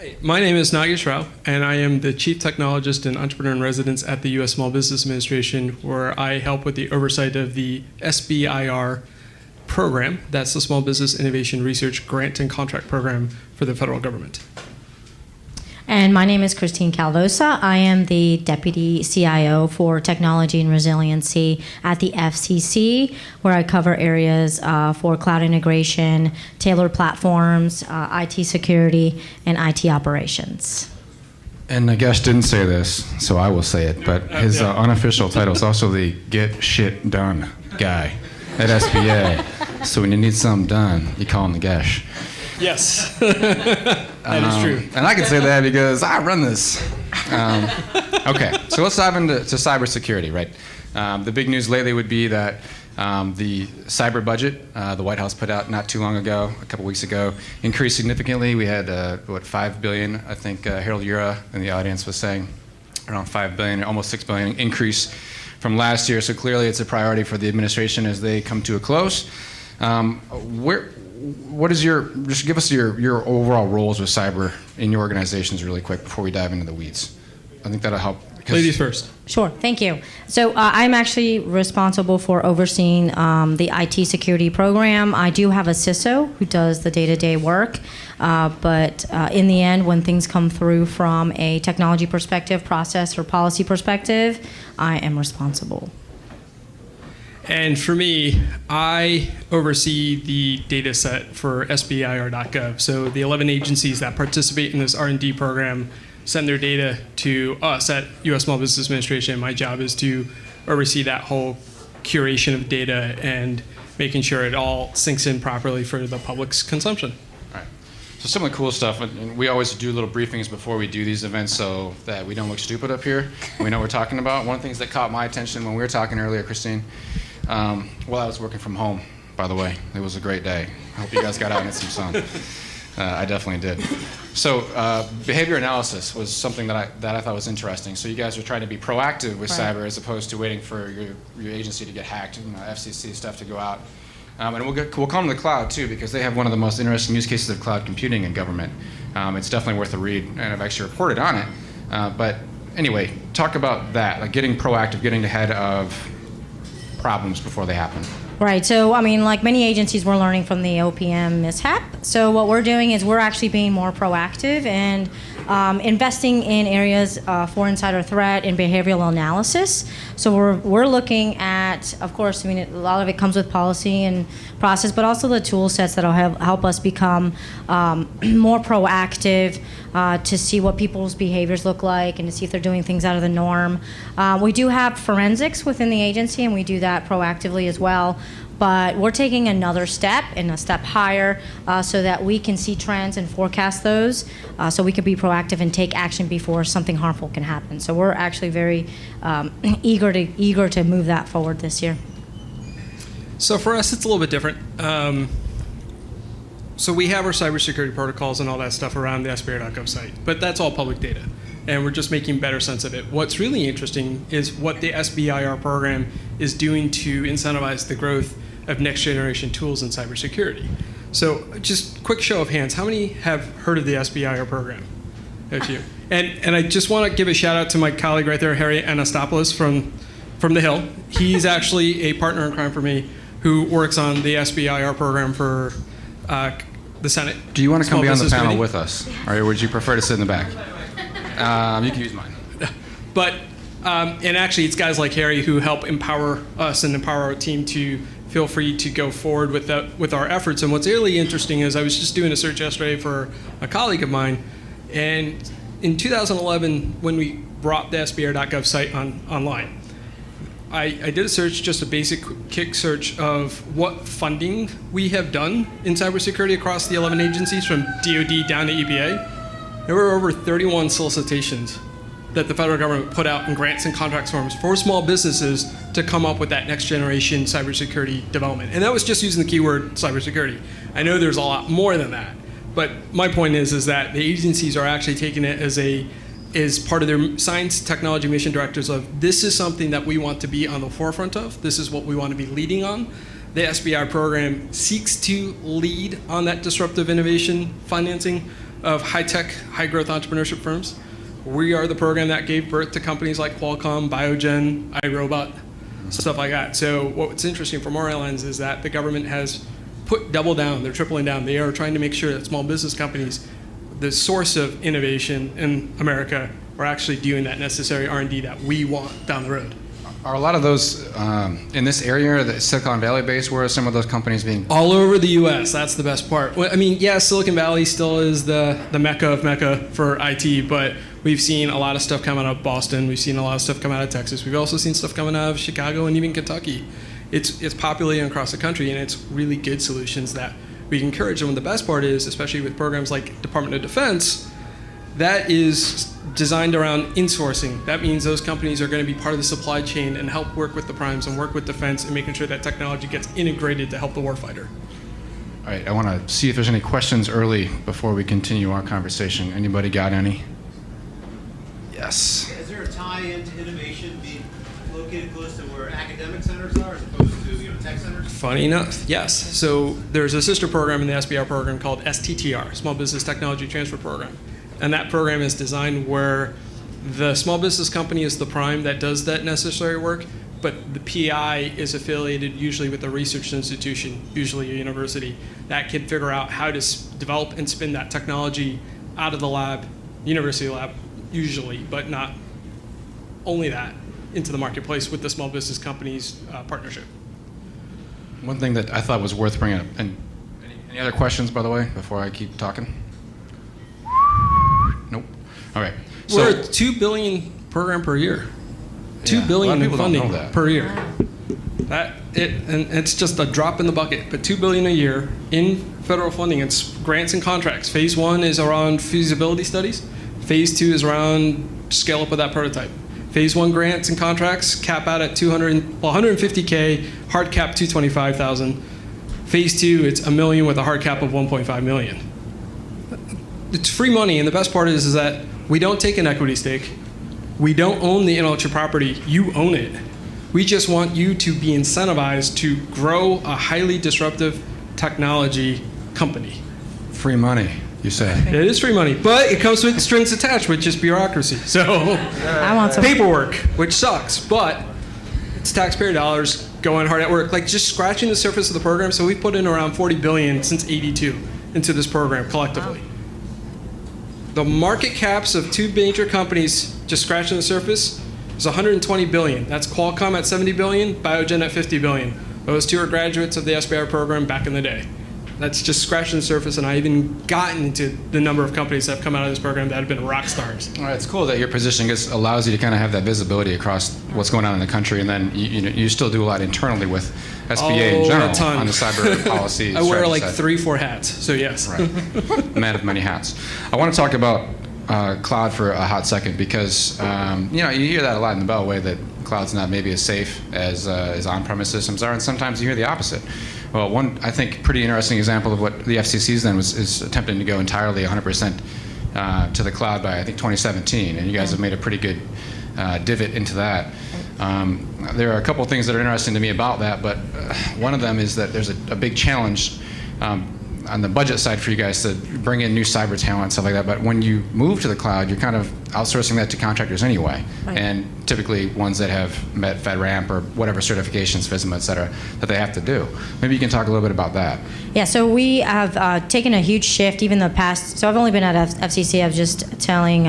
Hi, my name is Nagesh, and I am the Chief Technologist and Entrepreneur in Residence at the U.S. Small Business Administration, where I help with the oversight of the SBIR program. That's the Small Business Innovation Research Grant and Contract Program for the federal government. And my name is Christine Calvosa. I am the Deputy CIO for Technology and Resiliency at the FCC, where I cover areas for cloud integration, tailored platforms, IT security, and IT operations. And Nagesh didn't say this, so I will say it, but his unofficial title is also the Get Shit Done guy at SBA. So when you need something done, you call Nagesh. Yes, that is true. And I can say that because I run this. Okay, so let's dive into cybersecurity, right? The big news lately would be that the cyber budget the White House put out not too long ago, a couple weeks ago, increased significantly. We had, $5 billion, I think Harold Urah in the audience was saying, around $5 billion, almost $6 billion increase from last year. So clearly it's a priority for the administration as they come to a close. Just give us your overall roles with cyber in your organizations really quick before we dive into the weeds. I think that'll help. Ladies first. Sure, thank you. So I'm actually responsible for overseeing the IT security program. I do have a CISO who does the day-to-day work, but in the end, when things come through from a technology perspective, process, or policy perspective, I am responsible. And for me, I oversee the data set for SBIR.gov. So the 11 agencies that participate in this R&D program send their data to us at U.S. Small Business Administration. My job is to oversee that whole curation of data and making sure it all sinks in properly for the public's consumption. All right. So some of the cool stuff, and we always do little briefings before we do these events so that we don't look stupid up here. We know what we're talking about. One of the things that caught my attention when we were talking earlier, Christine, I was working from home, by the way. It was a great day. I hope you guys got out and had some sun. I definitely did. So behavior analysis was something that I thought was interesting. So you guys are trying to be proactive with cyber as opposed to waiting for your agency to get hacked, FCC stuff to go out. And we'll come to the cloud too, because they have one of the most interesting use cases of cloud computing in government. It's definitely worth a read, and I've actually reported on it. But anyway, talk about that, like getting proactive, getting ahead of problems before they happen. Right, so like many agencies, we're learning from the OPM mishap. So what we're doing is we're actually being more proactive and investing in areas for insider threat and behavioral analysis. So we're looking at, of course, a lot of it comes with policy and process, but also the tool sets that'll help us become more proactive to see what people's behaviors look like and to see if they're doing things out of the norm. We do have forensics within the agency, and we do that proactively as well. But we're taking another step and a step higher so that we can see trends and forecast those so we can be proactive and take action before something harmful can happen. So we're actually very eager to move that forward this year. So for us, it's a little bit different. So we have our cybersecurity protocols and all that stuff around the SBIR.gov site, but that's all public data, and we're just making better sense of it. What's really interesting is what the SBIR program is doing to incentivize the growth of next generation tools in cybersecurity. So just quick show of hands, how many have heard of the SBIR program? A few. And I just want to give a shout out to my colleague right there, Harry Anastopoulos from the Hill. He's actually a partner in crime for me who works on the SBIR program for the Senate. Do you want to come be on the panel Committee with us, or would you prefer to sit in the back? You can use mine. But, and actually it's guys like Harry who help empower us and empower our team to feel free to go forward with our efforts. And what's really interesting is I was just doing a search yesterday for a colleague of mine, and in 2011, when we brought the SBIR.gov site online, I did a search, just a basic quick search of what funding we have done in cybersecurity across the 11 agencies from DoD down to EPA. There were over 31 solicitations that the federal government put out in grants and contracts forms for small businesses to come up with that next generation cybersecurity development. And that was just using the keyword cybersecurity. I know there's a lot more than that, but my point is that the agencies are actually taking it as part of their science technology mission directives of this is something that we want to be on the forefront of. This is what we want to be leading on. The SBI program seeks to lead on that disruptive innovation financing of high-tech, high-growth entrepreneurship firms. We are the program that gave birth to companies like Qualcomm, Biogen, iRobot, stuff like that. So what's interesting from our airlines is that the government has put double down. They're tripling down. They are trying to make sure that small business companies, the source of innovation in America, are actually doing that necessary R&D that we want down the road. Are a lot of those in this area, the Silicon Valley base, where are some of those companies being? All over the U.S. That's the best part. Well, I mean, yeah, Silicon Valley still is the mecca of mecca for IT, but we've seen a lot of stuff come out of Boston. We've seen a lot of stuff come out of Texas. We've also seen stuff coming out of Chicago and even Kentucky. It's populating across the country, and it's really good solutions that we can encourage. And the best part is, especially with programs like Department of Defense, that is designed around insourcing. That means those companies are going to be part of the supply chain and help work with the primes and work with defense and making sure that technology gets integrated to help the warfighter. All right, I want to see if there's any questions early before we continue our conversation. Anybody got any? Yes. Is there a tie into innovation being located close to where academic centers are as opposed to tech centers? Funny enough, yes. So there's a sister program in the SBR program called STTR, Small Business Technology Transfer Program. And that program is designed where the small business company is the prime that does that necessary work, but the PI is affiliated usually with a research institution, usually a university, that can figure out how to develop and spin that technology out of the lab, university lab, usually, but not only that, into the marketplace with the small business company's partnership. One thing that I thought was worth bringing up, and any other questions, by the way, before I keep talking? Nope. All right. We're a $2 billion program per year. $2 billion in funding per year. And it's just a drop in the bucket, but $2 billion a year in federal funding. It's grants and contracts. Phase 1 is around feasibility studies. Phase 2 is around scale up of that prototype. Phase 1 grants and contracts cap out at $150K, hard cap $225,000. Phase 2, it's $1 million with a hard cap of $1.5 million. It's free money, and the best part is that we don't take an equity stake. We don't own the intellectual property. You own it. We just want you to be incentivized to grow a highly disruptive technology company. Free money, you say? It is free money, but it comes with strings attached, which is bureaucracy. So I want some paperwork, which sucks, but it's taxpayer dollars going hard at work. Like just scratching the surface of the program. So we've put in around $40 billion since '82 into this program collectively. Wow. The market caps of two major companies, just scratching the surface, is $120 billion. That's Qualcomm at $70 billion, Biogen at $50 billion. Those two are graduates of the SBR program back in the day. That's just scratching the surface, and I even gotten into the number of companies that have come out of this program that have been rock stars. All right, it's cool that your position allows you to kind of have that visibility across what's going on in the country, and then you still do a lot internally with SBA in general on the cyber policy. I wear like 3-4 hats, so yes. Right, man of many hats. I want to talk about cloud for a hot second because you hear that a lot in the Beltway that cloud's not maybe as safe as on-premise systems are, and sometimes you hear the opposite. Well, one, I think, pretty interesting example of what the FCC's done is attempting to go entirely 100% to the cloud by, I think, 2017, and you guys have made a pretty good divot into that. There are a couple of things that are interesting to me about that, but one of them is that there's a big challenge on the budget side for you guys to bring in new cyber talent and stuff like that. But when you move to the cloud, you're kind of outsourcing that to contractors anyway, right. And typically ones that have met FedRAMP or whatever certifications, FISMA, et cetera, that they have to do. Maybe you can talk a little bit about that. Yeah, so we have taken a huge shift, even the past. So I've only been at FCC. I was just telling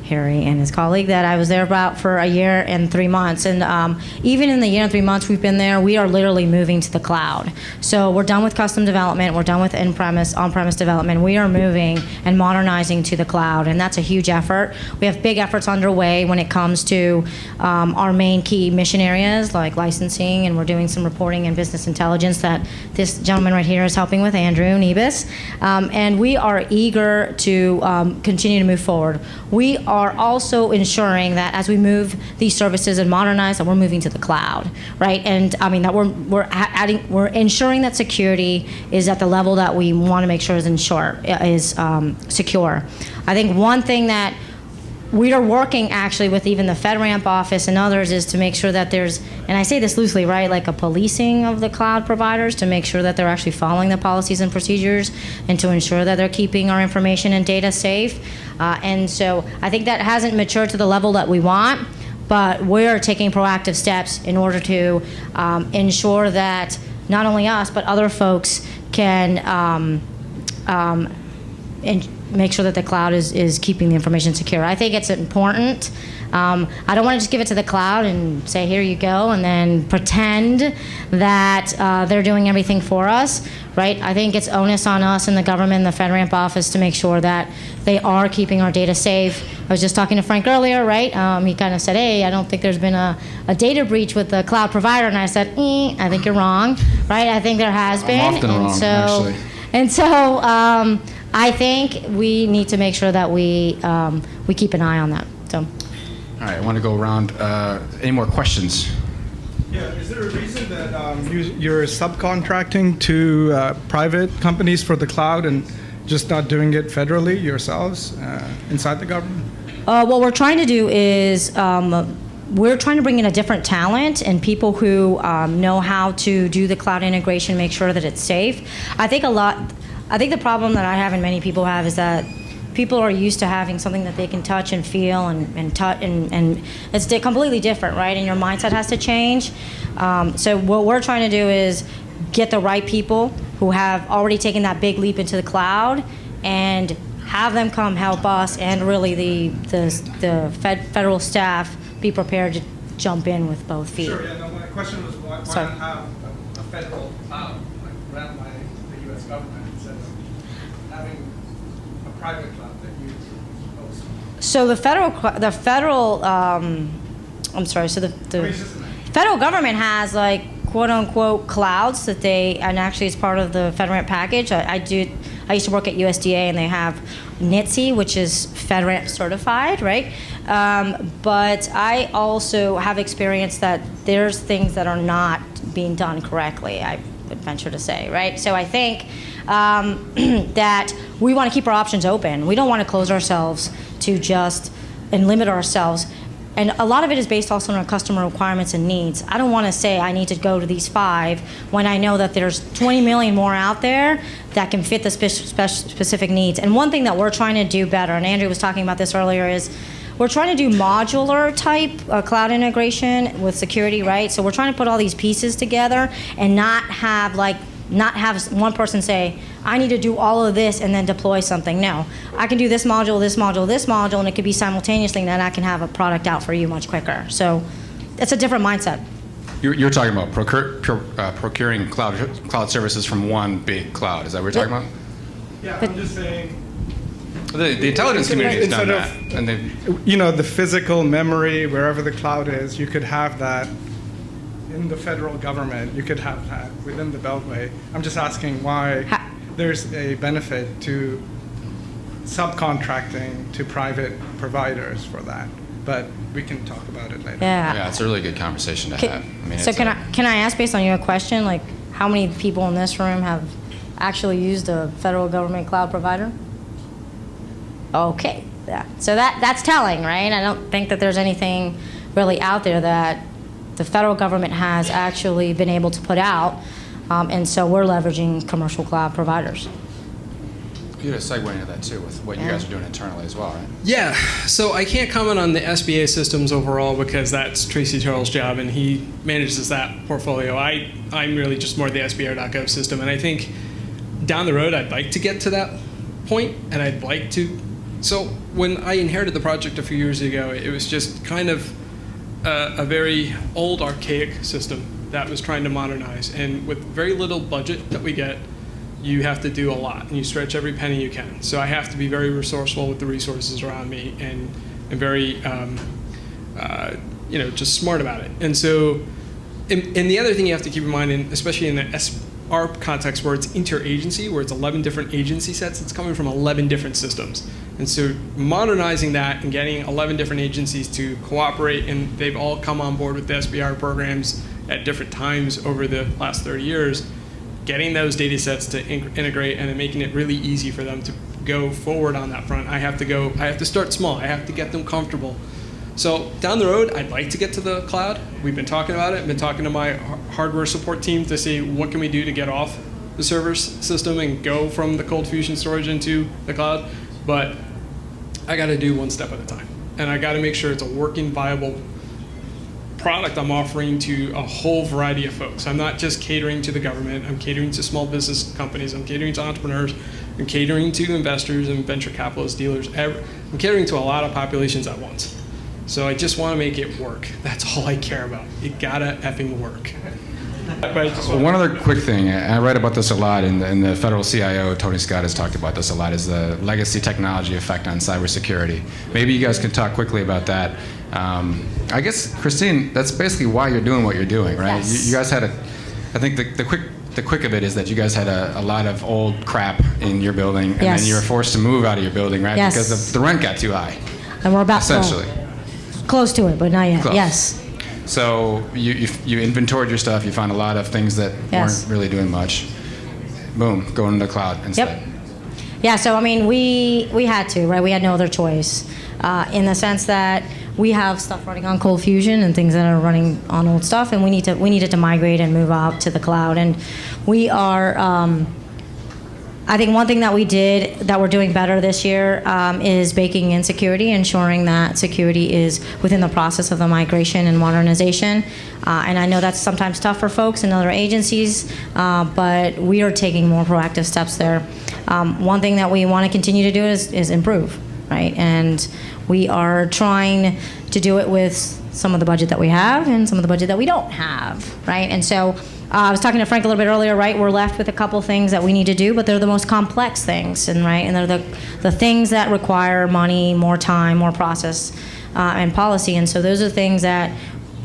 Harry and his colleague that I was there about for a year and 3 months. And even in the year and 3 months we've been there, we are literally moving to the cloud. So we're done with custom development. We're done with on-premise development. We are moving and modernizing to the cloud, and that's a huge effort. We have big efforts underway when it comes to our main key mission areas like licensing, and we're doing some reporting and business intelligence that this gentleman right here is helping with, Andrew Nebus. And we are eager to continue to move forward. We are also ensuring that as we move these services and modernize, that we're moving to the cloud, right? And I mean that we're ensuring that security is at the level that we want to make sure is secure. I think one thing that we are working actually with even the FedRAMP office and others is to make sure that there's, and I say this loosely, right, like a policing of the cloud providers to make sure that they're actually following the policies and procedures and to ensure that they're keeping our information and data safe. And so I think that hasn't matured to the level that we want, but we're taking proactive steps in order to ensure that not only us, but other folks can and make sure that the cloud is keeping the information secure. I think it's important. I don't want to just give it to the cloud and say, here you go, and then pretend that they're doing everything for us, right? I think it's onus on us and the government and the FedRAMP office to make sure that they are keeping our data safe. I was just talking to Frank earlier, right? He kind of said, hey, I don't think there's been a data breach with the cloud provider, and I said, I think you're wrong, right? I think there has been. I'm often wrong, actually. And so I think we need to make sure that we keep an eye on that. So. All right, I want to go around. Any more questions? Yeah, is there a reason that you're subcontracting to private companies for the cloud and just not doing it federally yourselves inside the government? What we're trying to do is we're trying to bring in a different talent and people who know how to do the cloud integration, make sure that it's safe. I think the problem that I have and many people have is that people are used to having something that they can touch and feel and touch, and it's completely different, right? And your mindset has to change. So what we're trying to do is get the right people who have already taken that big leap into the cloud and have them come help us, and really the federal staff be prepared to jump in with both feet. Sure, yeah, no, my question was why not have a federal cloud like run by the U.S. government instead of having a private cloud that you host? So the federal federal government has like quote unquote clouds that and actually it's part of the FedRAMP package. I used to work at USDA and they have NITSE, which is FedRAMP certified, right? But I also have experienced that there's things that are not being done correctly, I would venture to say, right? So I think that we want to keep our options open. We don't want to close ourselves to and limit ourselves. And a lot of it is based also on our customer requirements and needs. I don't want to say I need to go to these 5 when I know that there's 20 million more out there that can fit the specific needs. And one thing that we're trying to do better, and Andrew was talking about this earlier, is we're trying to do modular type cloud integration with security, right? So we're trying to put all these pieces together and not have one person say, I need to do all of this and then deploy something. No, I can do this module, this module, this module, and it could be simultaneously, and then I can have a product out for you much quicker. So it's a different mindset. You're talking about procuring cloud services from one big cloud. Is that what you're talking about? Yeah, I'm just saying. The intelligence community has done Instead that. And the physical memory, wherever the cloud is, you could have that in the federal government. You could have that within the Beltway. I'm just asking why there's a benefit to subcontracting to private providers for that. But we can talk about it later. yeah, it's a really good conversation to have. I mean, So can I ask, based on your question, like how many people in this room have actually used a federal government cloud provider? Okay, yeah. So that's telling, right? I don't think that there's anything really out there that the federal government has actually been able to put out, and so we're leveraging commercial cloud providers. You had a segue into that too with what you guys are doing internally as well, right? Yeah, so I can't comment on the SBA systems overall because that's Tracy Terrell's job and he manages that portfolio. I'm really just more the SBA.gov system, and I think down the road I'd like to get to that point, and I'd like to. So when I inherited the project a few years ago, it was just kind of a very old, archaic system that was trying to modernize, and with very little budget that we get, you have to do a lot, and you stretch every penny you can. So I have to be very resourceful with the resources around me, and very, just smart about it. And so, and the other thing you have to keep in mind, and especially in the our context where it's interagency, where it's 11 different agency sets, it's coming from 11 different systems. And so modernizing that and getting 11 different agencies to cooperate, and they've all come on board with the SBR programs at different times over the last 30 years, getting those data sets to integrate and then making it really easy for them to go forward on that front. I have to start small. I have to get them comfortable. So down the road, I'd like to get to the cloud. We've been talking about it. I've been talking to my hardware support team to see what can we do to get off the server system and go from the cold fusion storage into the cloud. But I got to do one step at a time. And I got to make sure it's a working, viable product I'm offering to a whole variety of folks. I'm not just catering to the government. I'm catering to small business companies. I'm catering to entrepreneurs. I'm catering to investors and venture capitalists, dealers. I'm catering to a lot of populations at once. So I just want to make it work. That's all I care about. It gotta effing work. One other quick thing, I write about this a lot, and the federal CIO, Tony Scott, has talked about this a lot, is the legacy technology effect on cybersecurity. Maybe you guys can talk quickly about that. I guess, Christine, that's basically why you're doing what you're doing, right? Yes. You guys had I think the quick of it is that you guys had a lot of old crap in your building, and Yes. then you were forced to move out of your building, right? Yes. Because the rent got too high, And we're about essentially. close to it, but not yet. Close. Yes. So you inventoried your stuff. You found a lot of things that Yes. weren't really doing much. Boom, go into the cloud instead. Yep. Yeah, so I mean, we had to, right? We had no other choice, in the sense that we have stuff running on cold fusion and things that are running on old stuff, and we needed to migrate and move out to the cloud. And we are. I think one thing that we did that we're doing better this year is baking in security, ensuring that security is within the process of the migration and modernization. And I know that's sometimes tough for folks in other agencies, but we are taking more proactive steps there. One thing that we want to continue to do is improve, right? And we are trying to do it with some of the budget that we have and some of the budget that we don't have, right? And so I was talking to Frank a little bit earlier, right? We're left with a couple things that we need to do, but they're the most complex things, and right, and they're the things that require money, more time, more process, and policy. And so those are the things that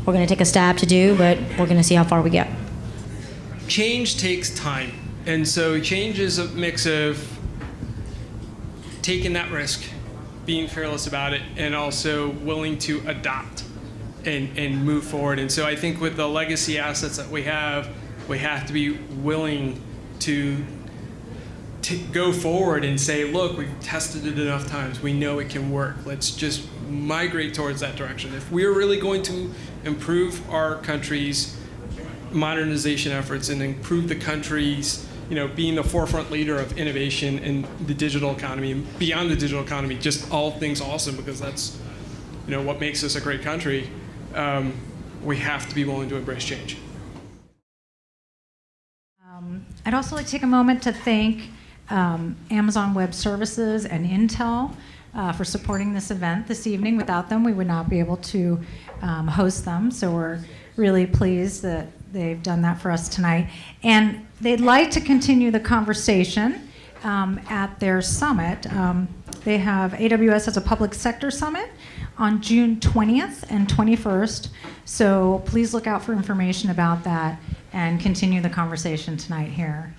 we're going to take a stab to do, but we're going to see how far we get. Change takes time, and so change is a mix of taking that risk, being fearless about it, and also willing to adopt and move forward. And so I think with the legacy assets that we have to be willing to go forward and say, look, we've tested it enough times. We know it can work. Let's just migrate towards that direction. If we're really going to improve our country's modernization efforts and improve the country's, being the forefront leader of innovation in the digital economy and beyond the digital economy, just all things awesome, because that's, what makes us a great country. We have to be willing to embrace change. I'd also like to take a moment to thank Amazon Web Services and Intel for supporting this event this evening. Without them, we would not be able to host them. So we're really pleased that they've done that for us tonight. And they'd like to continue the conversation at their summit. They have AWS as a public sector summit on June 20th and 21st. So please look out for information about that and continue the conversation tonight here.